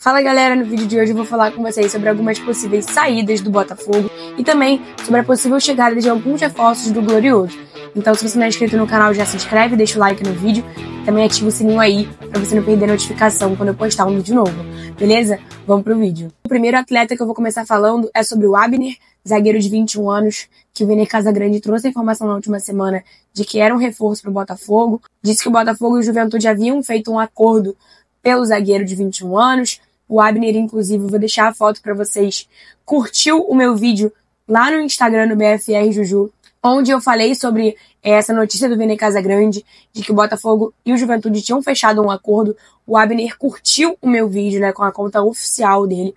Fala galera, no vídeo de hoje eu vou falar com vocês sobre algumas possíveis saídas do Botafogo e também sobre a possível chegada de alguns reforços do Glorioso. Então se você não é inscrito no canal, já se inscreve, deixa o like no vídeo e também ativa o sininho aí pra você não perder a notificação quando eu postar um vídeo novo, beleza? Vamos pro vídeo. O primeiro atleta que eu vou começar falando é sobre o Abner, zagueiro de 21 anos, que o Vene Casagrande trouxe a informação na última semana de que era um reforço pro Botafogo. Disse que o Botafogo e o Juventude haviam feito um acordo pelo zagueiro de 21 anos. O Abner, inclusive, vou deixar a foto para vocês, curtiu o meu vídeo lá no Instagram do BFR Juju, onde eu falei sobre essa notícia do Vene Casagrande, de que o Botafogo e o Juventude tinham fechado um acordo. O Abner curtiu o meu vídeo, né, com a conta oficial dele.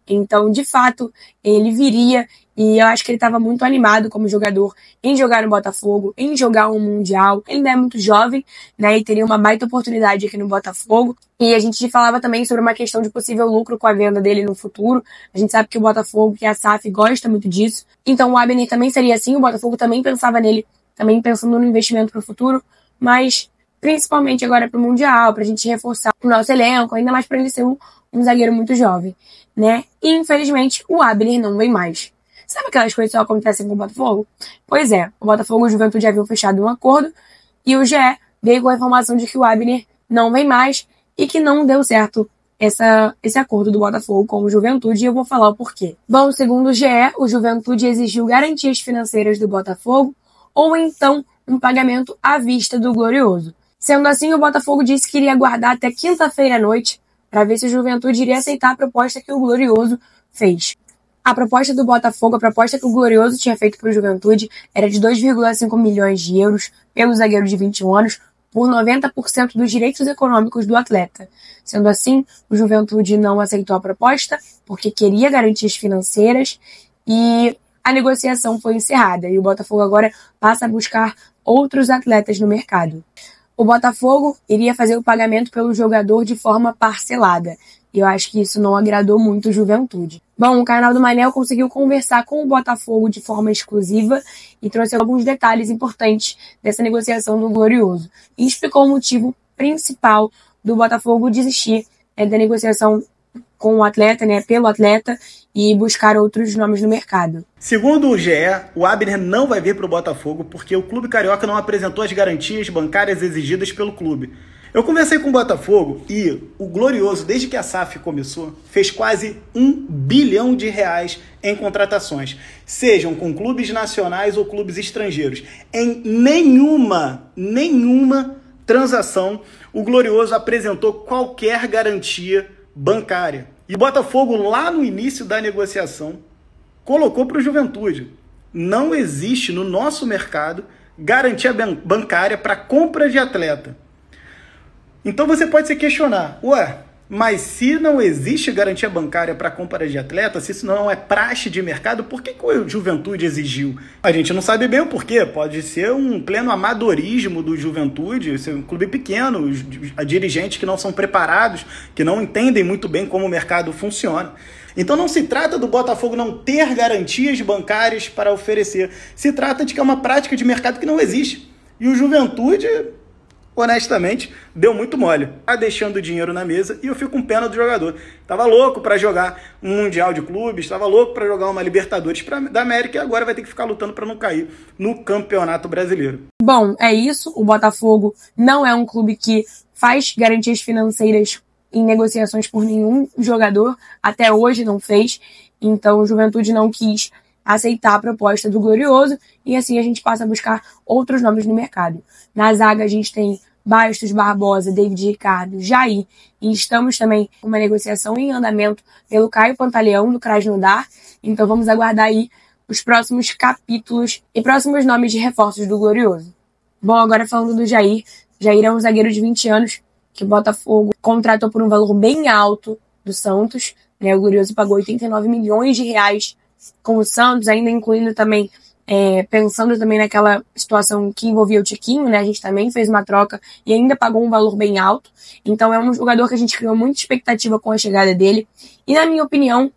Então, de fato, ele viria e eu acho que ele estava muito animado como jogador em jogar no Botafogo, em jogar um Mundial. Ele ainda é muito jovem, né, e teria uma baita oportunidade aqui no Botafogo. E a gente falava também sobre uma questão de possível lucro com a venda dele no futuro. A gente sabe que o Botafogo, que a SAF, gosta muito disso. Então o Abner também seria assim, o Botafogo também pensava nele, também pensando no investimento para o futuro, mas principalmente agora para o Mundial, para a gente reforçar o nosso elenco, ainda mais para ele ser um zagueiro muito jovem, né? E infelizmente o Abner não vem mais. Sabe aquelas coisas que só acontecem com o Botafogo? Pois é, o Botafogo e o Juventude já haviam fechado um acordo e o GE veio com a informação de que o Abner não vem mais e que não deu certo esse acordo do Botafogo com o Juventude, e eu vou falar o porquê. Bom, segundo o GE, o Juventude exigiu garantias financeiras do Botafogo ou então um pagamento à vista do Glorioso. Sendo assim, o Botafogo disse que iria aguardar até quinta-feira à noite para ver se o Juventude iria aceitar a proposta que o Glorioso fez. A proposta do Botafogo, a proposta que o Glorioso tinha feito para o Juventude, era de 2,5 milhões de euros pelo zagueiro de 21 anos, por 90% dos direitos econômicos do atleta. Sendo assim, o Juventude não aceitou a proposta, porque queria garantias financeiras, e a negociação foi encerrada, e o Botafogo agora passa a buscar outros atletas no mercado. O Botafogo iria fazer o pagamento pelo jogador de forma parcelada, e eu acho que isso não agradou muito o Juventude. Bom, o canal do Manel conseguiu conversar com o Botafogo de forma exclusiva e trouxe alguns detalhes importantes dessa negociação do Glorioso. E explicou o motivo principal do Botafogo desistir da negociação com o atleta, né, pelo atleta, e buscar outros nomes no mercado. Segundo o GE, o Abner não vai vir para o Botafogo porque o clube carioca não apresentou as garantias bancárias exigidas pelo clube. Eu conversei com o Botafogo e o Glorioso, desde que a SAF começou, fez quase R$1 bilhão em contratações, sejam com clubes nacionais ou clubes estrangeiros. Em nenhuma transação o Glorioso apresentou qualquer garantia bancária. E o Botafogo, lá no início da negociação, colocou para o Juventude: não existe no nosso mercado garantia bancária para compra de atleta. Então você pode se questionar, mas se não existe garantia bancária para compra de atleta, se isso não é praxe de mercado, por que o Juventude exigiu? A gente não sabe bem o porquê, pode ser um pleno amadorismo do Juventude, ser um clube pequeno, dirigentes que não são preparados, que não entendem muito bem como o mercado funciona. Então não se trata do Botafogo não ter garantias bancárias para oferecer, se trata de que é uma prática de mercado que não existe. E o Juventude, honestamente, deu muito mole. Tá deixando dinheiro na mesa e eu fico com pena do jogador. Tava louco para jogar um Mundial de Clubes, tava louco para jogar uma Libertadores da América e agora vai ter que ficar lutando para não cair no Campeonato Brasileiro. Bom, é isso. O Botafogo não é um clube que faz garantias financeiras em negociações por nenhum jogador. Até hoje não fez. Então o Juventude não quis aceitar a proposta do Glorioso e assim a gente passa a buscar outros nomes no mercado. Na zaga a gente tem Bastos, Barbosa, David Ricardo, Jair, e estamos também com uma negociação em andamento pelo Caio Pantaleão do Krasnodar, então vamos aguardar aí os próximos capítulos e próximos nomes de reforços do Glorioso. Bom, agora falando do Jair. Jair é um zagueiro de 20 anos que o Botafogo contratou por um valor bem alto do Santos, né? O Glorioso pagou 89 milhões de reais com o Santos, ainda incluindo também, pensando também naquela situação que envolvia o Tiquinho, né? A gente também fez uma troca e ainda pagou um valor bem alto. Então é um jogador que a gente criou muita expectativa com a chegada dele. E na minha opinião,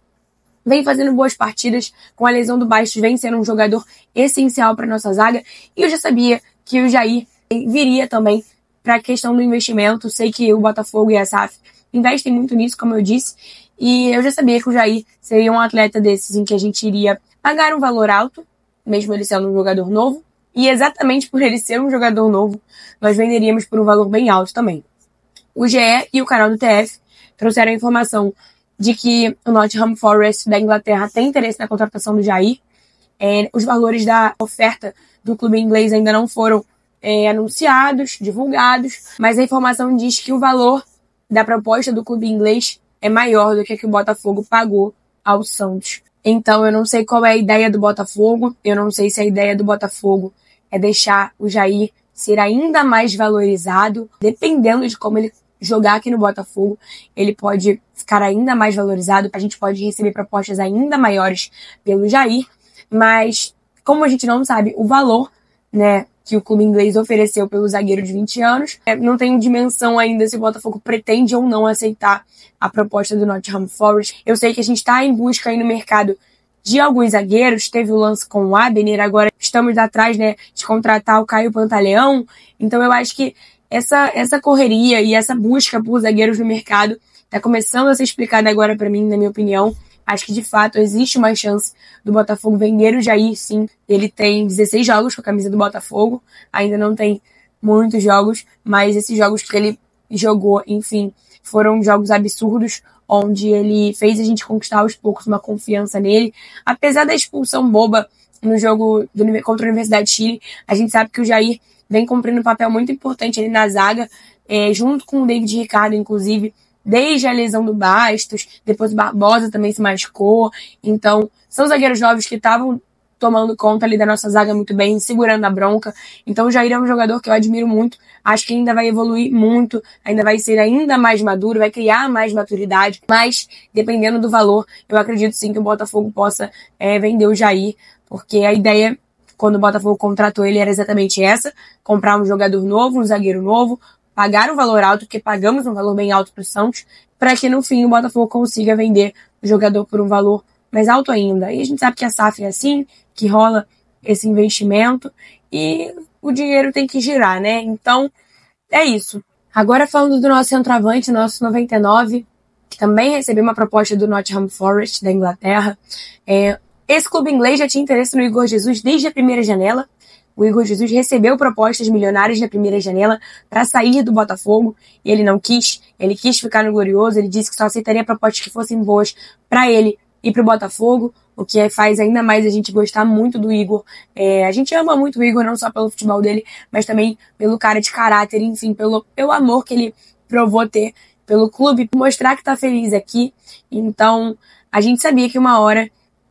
vem fazendo boas partidas. Com a lesão do Bastos, vem sendo um jogador essencial para nossa zaga. E eu já sabia que o Jair viria também para a questão do investimento. Sei que o Botafogo e a SAF investem muito nisso, como eu disse, e eu já sabia que o Jair seria um atleta desses em que a gente iria pagar um valor alto, mesmo ele sendo um jogador novo, e exatamente por ele ser um jogador novo, nós venderíamos por um valor bem alto também. O GE e o canal do TF trouxeram a informação de que o Nottingham Forest da Inglaterra tem interesse na contratação do Jair. Os valores da oferta do clube inglês ainda não foram anunciados, divulgados, mas a informação diz que o valor da proposta do clube inglês é maior do que o Botafogo pagou ao Santos. Então eu não sei qual é a ideia do Botafogo, eu não sei se a ideia do Botafogo é deixar o Jair ser ainda mais valorizado, dependendo de como ele jogar aqui no Botafogo, ele pode ficar ainda mais valorizado, a gente pode receber propostas ainda maiores pelo Jair, mas como a gente não sabe o valor, né, que o clube inglês ofereceu pelo zagueiro de 20 anos, não tem dimensão ainda se o Botafogo pretende ou não aceitar a proposta do Nottingham Forest. Eu sei que a gente está em busca aí no mercado de alguns zagueiros, teve o lance com o Abner, agora estamos atrás, né, de contratar o Caio Pantaleão, então eu acho que essa correria e essa busca por zagueiros no mercado está começando a ser explicada agora para mim, na minha opinião. Acho que, de fato, existe uma chance do Botafogo vender o Jair, sim. Ele tem 16 jogos com a camisa do Botafogo, ainda não tem muitos jogos, mas esses jogos que ele jogou, enfim, foram jogos absurdos, onde ele fez a gente conquistar aos poucos uma confiança nele. Apesar da expulsão boba no jogo contra a Universidade de Chile, a gente sabe que o Jair vem cumprindo um papel muito importante ali na zaga, junto com o David Ricardo, inclusive, desde a lesão do Bastos, depois o Barbosa também se machucou. Então, são zagueiros jovens que estavam tomando conta ali da nossa zaga muito bem, segurando a bronca. Então, o Jair é um jogador que eu admiro muito. Acho que ainda vai evoluir muito, ainda vai ser ainda mais maduro, vai criar mais maturidade. Mas, dependendo do valor, eu acredito sim que o Botafogo possa vender o Jair, porque a ideia, quando o Botafogo contratou ele, era exatamente essa: comprar um jogador novo, um zagueiro novo, pagar um valor alto, porque pagamos um valor bem alto para o Santos, para que no fim o Botafogo consiga vender o jogador por um valor mais alto ainda. E a gente sabe que a SAF é assim, que rola esse investimento e o dinheiro tem que girar, né? Então, é isso. Agora falando do nosso centroavante, nosso 99, que também recebeu uma proposta do Nottingham Forest da Inglaterra. Esse clube inglês já tinha interesse no Igor Jesus desde a primeira janela. O Igor Jesus recebeu propostas milionárias na primeira janela para sair do Botafogo e ele não quis. Ele quis ficar no Glorioso, ele disse que só aceitaria propostas que fossem boas para ele e para o Botafogo, o que faz ainda mais a gente gostar muito do Igor. A gente ama muito o Igor, não só pelo futebol dele, mas também pelo cara de caráter, enfim, pelo amor que ele provou ter pelo clube, mostrar que tá feliz aqui. Então, a gente sabia que uma hora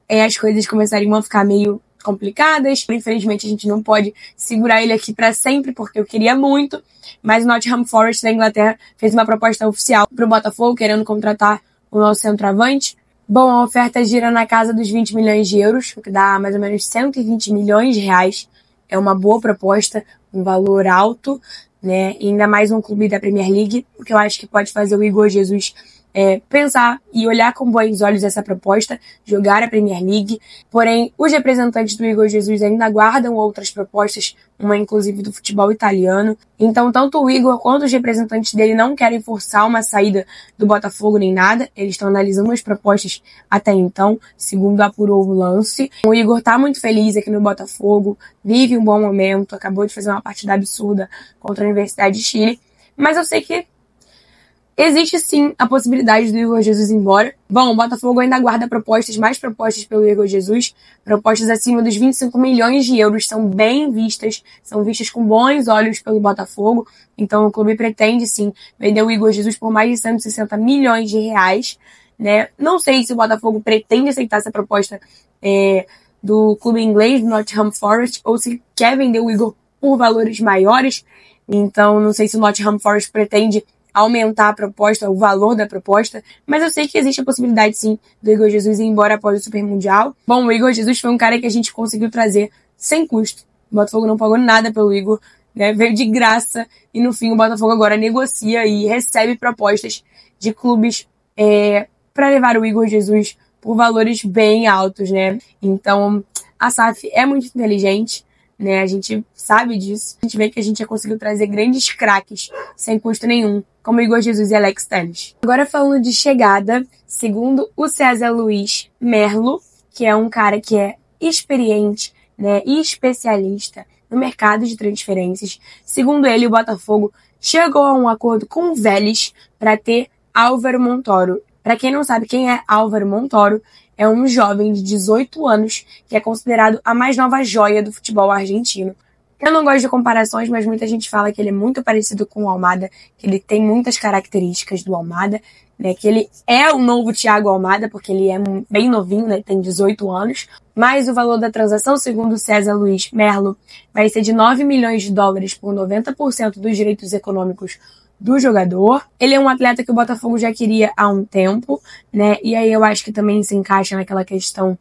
as coisas começariam a ficar meio complicadas. Infelizmente, a gente não pode segurar ele aqui para sempre, porque eu queria muito. Mas o Nottingham Forest da Inglaterra fez uma proposta oficial pro Botafogo, querendo contratar o nosso centroavante. Bom, a oferta gira na casa dos 20 milhões de euros, o que dá mais ou menos 120 milhões de reais. É uma boa proposta, um valor alto, né? E ainda mais um clube da Premier League, o que eu acho que pode fazer o Igor Jesus pensar e olhar com bons olhos essa proposta, jogar a Premier League. Porém, os representantes do Igor Jesus ainda aguardam outras propostas, uma inclusive do futebol italiano. Então, tanto o Igor quanto os representantes dele não querem forçar uma saída do Botafogo nem nada. Eles estão analisando as propostas até então, segundo apurou o lance. O Igor tá muito feliz aqui no Botafogo, vive um bom momento, acabou de fazer uma partida absurda contra a Universidade de Chile. Mas eu sei que existe sim a possibilidade do Igor Jesus ir embora. Bom, o Botafogo ainda aguarda mais propostas pelo Igor Jesus. Propostas acima dos 25 milhões de euros são bem vistas, são vistas com bons olhos pelo Botafogo. Então o clube pretende sim vender o Igor Jesus por mais de 160 milhões de reais, né? Não sei se o Botafogo pretende aceitar essa proposta do clube inglês, do Nottingham Forest, ou se quer vender o Igor por valores maiores. Então não sei se o Nottingham Forest pretende aumentar a proposta, o valor da proposta, mas eu sei que existe a possibilidade sim do Igor Jesus ir embora após o Super Mundial. Bom, o Igor Jesus foi um cara que a gente conseguiu trazer sem custo. O Botafogo não pagou nada pelo Igor, né? Veio de graça e no fim o Botafogo agora negocia e recebe propostas de clubes para levar o Igor Jesus por valores bem altos, né? Então a SAF é muito inteligente, né? A gente sabe disso. A gente vê que a gente já conseguiu trazer grandes craques sem custo nenhum, como Igor Jesus e Alex Telles. Agora falando de chegada, segundo o César Luiz Merlo, que é um cara que é experiente, né, e especialista no mercado de transferências, segundo ele, o Botafogo chegou a um acordo com o Vélez para ter Álvaro Montoro. Para quem não sabe quem é Álvaro Montoro, é um jovem de 18 anos que é considerado a mais nova joia do futebol argentino. Eu não gosto de comparações, mas muita gente fala que ele é muito parecido com o Almada, que ele tem muitas características do Almada, né, que ele é o novo Thiago Almada, porque ele é bem novinho, né, tem 18 anos, mas o valor da transação, segundo César Luiz Merlo, vai ser de 9 milhões de dólares por 90% dos direitos econômicos do jogador. Ele é um atleta que o Botafogo já queria há um tempo, né, e aí eu acho que também se encaixa naquela questão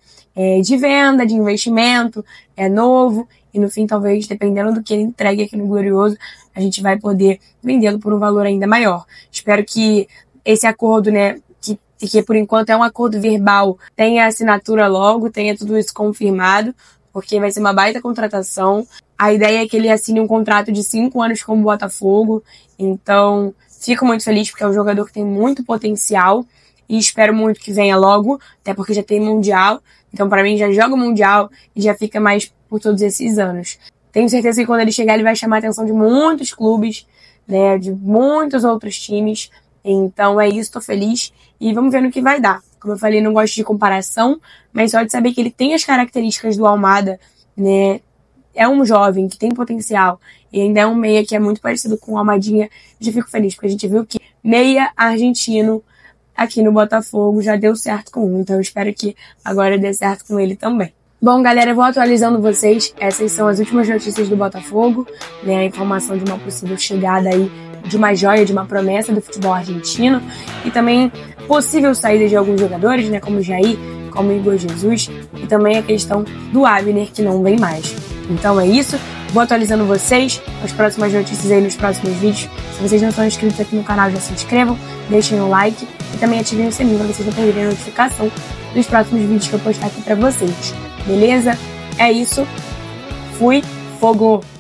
de venda, de investimento, é novo, e no fim, talvez, dependendo do que ele entregue aqui no Glorioso, a gente vai poder vendê-lo por um valor ainda maior. Espero que esse acordo, né, que por enquanto é um acordo verbal, tenha assinatura logo, tenha tudo isso confirmado, porque vai ser uma baita contratação. A ideia é que ele assine um contrato de 5 anos com o Botafogo, então fico muito feliz porque é um jogador que tem muito potencial e espero muito que venha logo, até porque já tem Mundial, então para mim já joga o Mundial e já fica mais por todos esses anos. Tenho certeza que quando ele chegar ele vai chamar a atenção de muitos clubes, né, de muitos outros times, então é isso, tô feliz e vamos ver no que vai dar. Como eu falei, não gosto de comparação, mas só de saber que ele tem as características do Almada, né, é um jovem que tem potencial e ainda é um meia que é muito parecido com o Almadinha, já fico feliz, porque a gente viu que meia argentino aqui no Botafogo já deu certo com um, então eu espero que agora dê certo com ele também. Bom, galera, eu vou atualizando vocês, essas são as últimas notícias do Botafogo, né, a informação de uma possível chegada aí de uma joia, de uma promessa do futebol argentino e também possível saída de alguns jogadores, né, como o Jair, como o Igor Jesus e também a questão do Abner, que não vem mais. Então é isso, vou atualizando vocês, as próximas notícias aí nos próximos vídeos. Se vocês não são inscritos aqui no canal, já se inscrevam, deixem um like e também ativem o sininho para vocês não perderem a notificação dos próximos vídeos que eu postar aqui para vocês. Beleza? É isso. Fui. Fogo!